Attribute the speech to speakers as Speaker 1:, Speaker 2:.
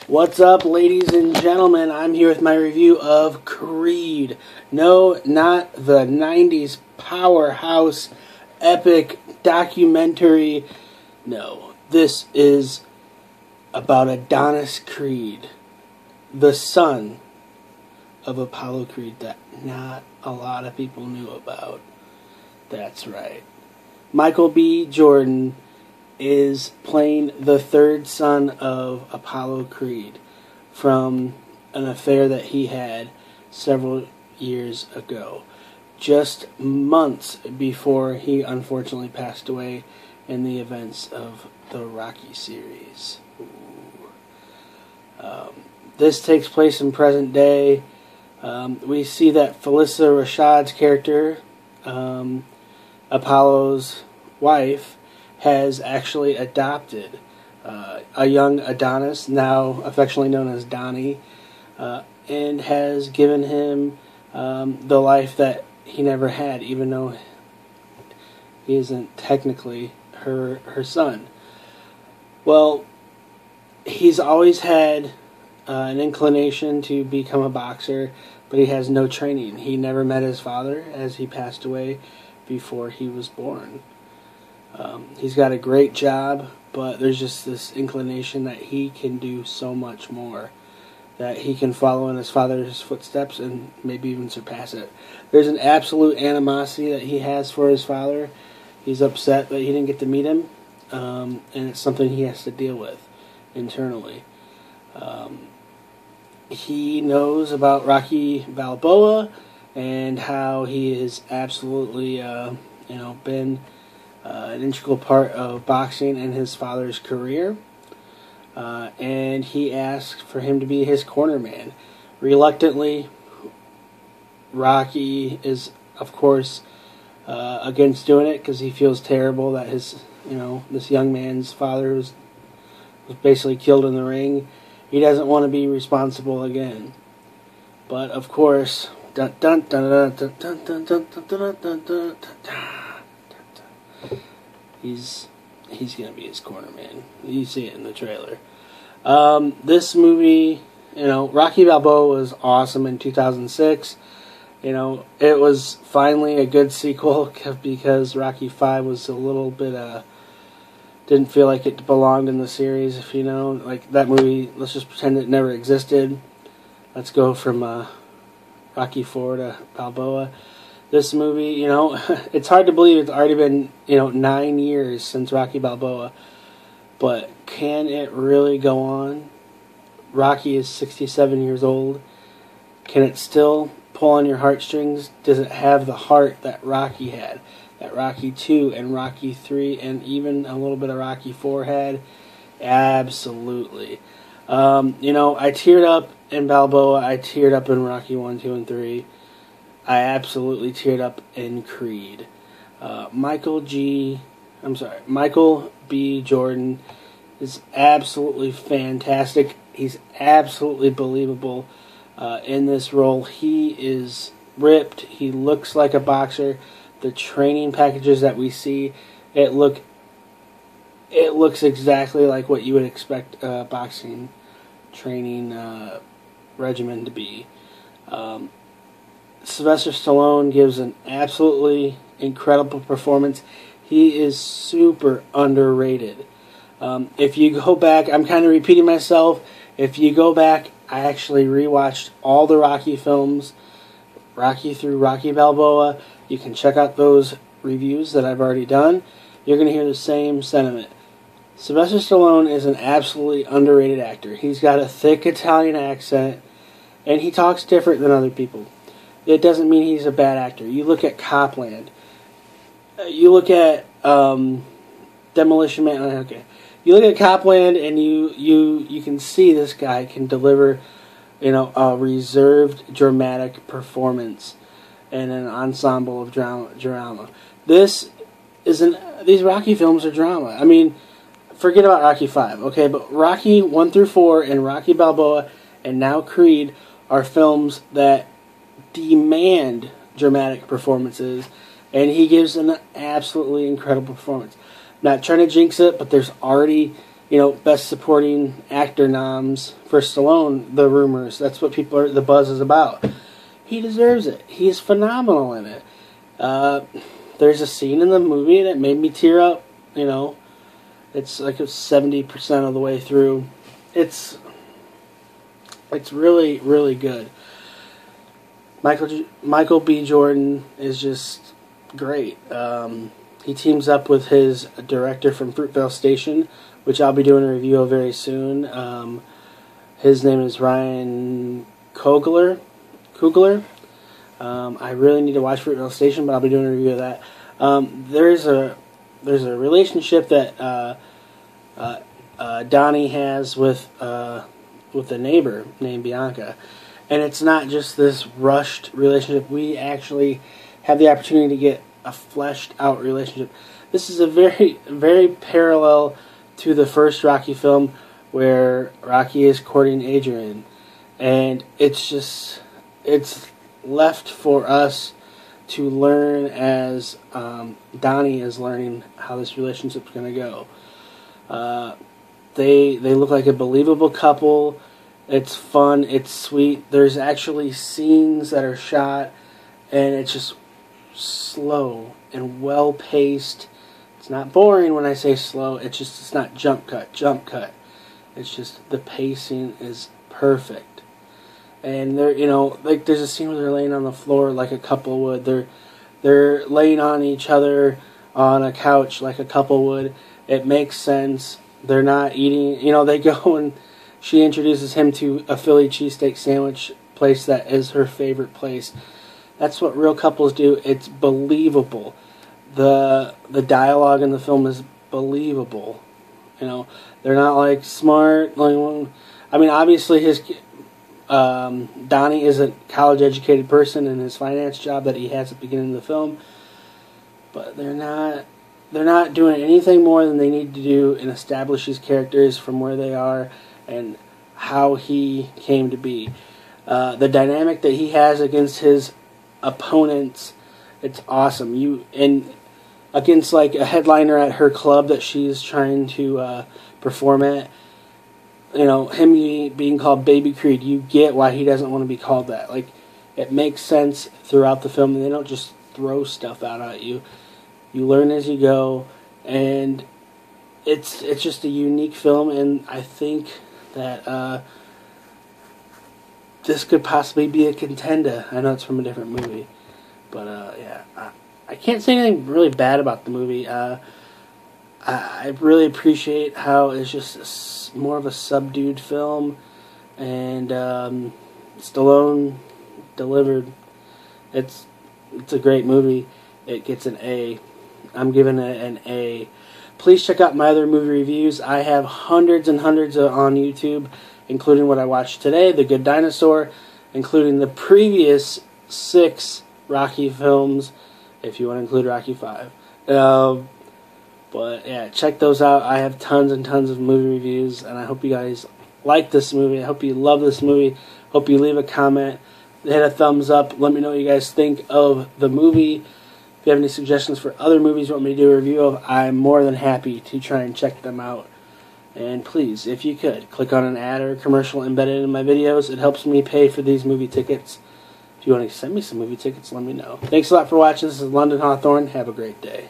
Speaker 1: What's up, ladies and gentlemen? I'm here with my review of Creed. No, not the 90s powerhouse epic documentary. No, this is about Adonis Creed, the son of Apollo Creed that not a lot of people knew about. That's right. Michael B. Jordan is playing the third son of Apollo Creed from an affair that he had several years ago, just months before he unfortunately passed away in the events of the Rocky series. This takes place in present day. We see that Phylicia Rashad's character, Apollo's wife, has actually adopted a young Adonis, now affectionately known as Donnie, and has given him the life that he never had, even though he isn't technically her son. Well, he's always had an inclination to become a boxer, but he has no training. He never met his father, as he passed away before he was born. He's got a great job, but there's just this inclination that he can do so much more, that he can follow in his father's footsteps and maybe even surpass it. There's an absolute animosity that he has for his father. He's upset that he didn't get to meet him, and it's something he has to deal with internally. He knows about Rocky Balboa and how he is absolutely, been an integral part of boxing in his father's career, and he asked for him to be his corner man. Reluctantly, Rocky is, of course, against doing it because he feels terrible that his, this young man's father was basically killed in the ring. He doesn't want to be responsible again. But of course, he's gonna be his corner man. You see it in the trailer. This movie, Rocky Balboa was awesome in 2006. It was finally a good sequel because Rocky 5 was a little bit didn't feel like it belonged in the series. If like that movie, let's just pretend it never existed. Let's go from Rocky 4 to Balboa. This movie, it's hard to believe it's already been, 9 years since Rocky Balboa. But can it really go on? Rocky is 67 years old. Can it still pull on your heartstrings? Does it have the heart that Rocky had? That Rocky 2 and Rocky 3 and even a little bit of Rocky 4 had? Absolutely. I teared up in Balboa. I teared up in Rocky 1, 2, and 3. I absolutely teared up in Creed. Michael B. Jordan is absolutely fantastic. He's absolutely believable in this role. He is ripped. He looks like a boxer. The training packages that we see, it looks exactly like what you would expect a boxing training regimen to be. Syvestor Stallone gives an absolutely incredible performance. He is super underrated. If you go back, I'm kind of repeating myself. If you go back, I actually rewatched all the Rocky films, Rocky through Rocky Balboa. You can check out those reviews that I've already done. You're going to hear the same sentiment. Syvestor Stallone is an absolutely underrated actor. He's got a thick Italian accent, and he talks different than other people. It doesn't mean he's a bad actor. You look at Copland. You look at Demolition Man. Okay, you look at Copland, and you can see this guy can deliver, a reserved, dramatic performance and an ensemble of drama. These Rocky films are drama. I mean, forget about Rocky 5, okay? But Rocky 1 through 4 and Rocky Balboa and now Creed are films that demand dramatic performances, and he gives an absolutely incredible performance. Not trying to jinx it, but there's already Best Supporting Actor noms for Stallone, the rumors. That's what the buzz is about. He deserves it. He's phenomenal in it. There's a scene in the movie that made me tear up. It's like 70% of the way through. It's really, really good. Michael B. Jordan is just great. He teams up with his director from Fruitvale Station, which I'll be doing a review of very soon. His name is Ryan Coogler. I really need to watch Fruitvale Station, but I'll be doing a review of that. There's a relationship that Donnie has with a neighbor named Bianca, and it's not just this rushed relationship. We actually have the opportunity to get a fleshed out relationship. This is a very, very parallel to the first Rocky film, where Rocky is courting Adrian, and it's left for us to learn as Donnie is learning how this relationship's going to go. They look like a believable couple. It's fun. It's sweet. There's actually scenes that are shot, and it's just slow and well paced. It's not boring when I say slow. It's not jump cut. It's just the pacing is perfect. And they're there's a scene where they're laying on the floor like a couple would. They're laying on each other on a couch like a couple would. It makes sense. They're not eating. They go and she introduces him to a Philly cheesesteak sandwich place that is her favorite place. That's what real couples do. It's believable. The dialogue in the film is believable. They're not like smart. Obviously Donnie is a college-educated person in his finance job that he has at the beginning of the film, but they're not doing anything more than they need to do and establish these characters from where they are and how he came to be. The dynamic that he has against his opponents, it's awesome. Against like a headliner at her club that she's trying to perform at. Him being called Baby Creed, you get why he doesn't want to be called that. Like, it makes sense throughout the film, and they don't just throw stuff out at you. You learn as you go, and it's just a unique film, and I think that this could possibly be a contender. I know it's from a different movie, but yeah, I can't say anything really bad about the movie. I really appreciate how it's just more of a subdued film, and Stallone delivered. It's a great movie. It gets an A. I'm giving it an A. Please check out my other movie reviews. I have hundreds and hundreds on YouTube, including what I watched today, The Good Dinosaur, including the previous 6 Rocky films, if you want to include Rocky 5. But yeah, check those out. I have tons and tons of movie reviews, and I hope you guys like this movie. I hope you love this movie. Hope you leave a comment, hit a thumbs up. Let me know what you guys think of the movie. If you have any suggestions for other movies you want me to do a review of, I'm more than happy to try and check them out. And please, if you could, click on an ad or a commercial embedded in my videos. It helps me pay for these movie tickets. If you want to send me some movie tickets, let me know. Thanks a lot for watching. This is London Hawthorne. Have a great day.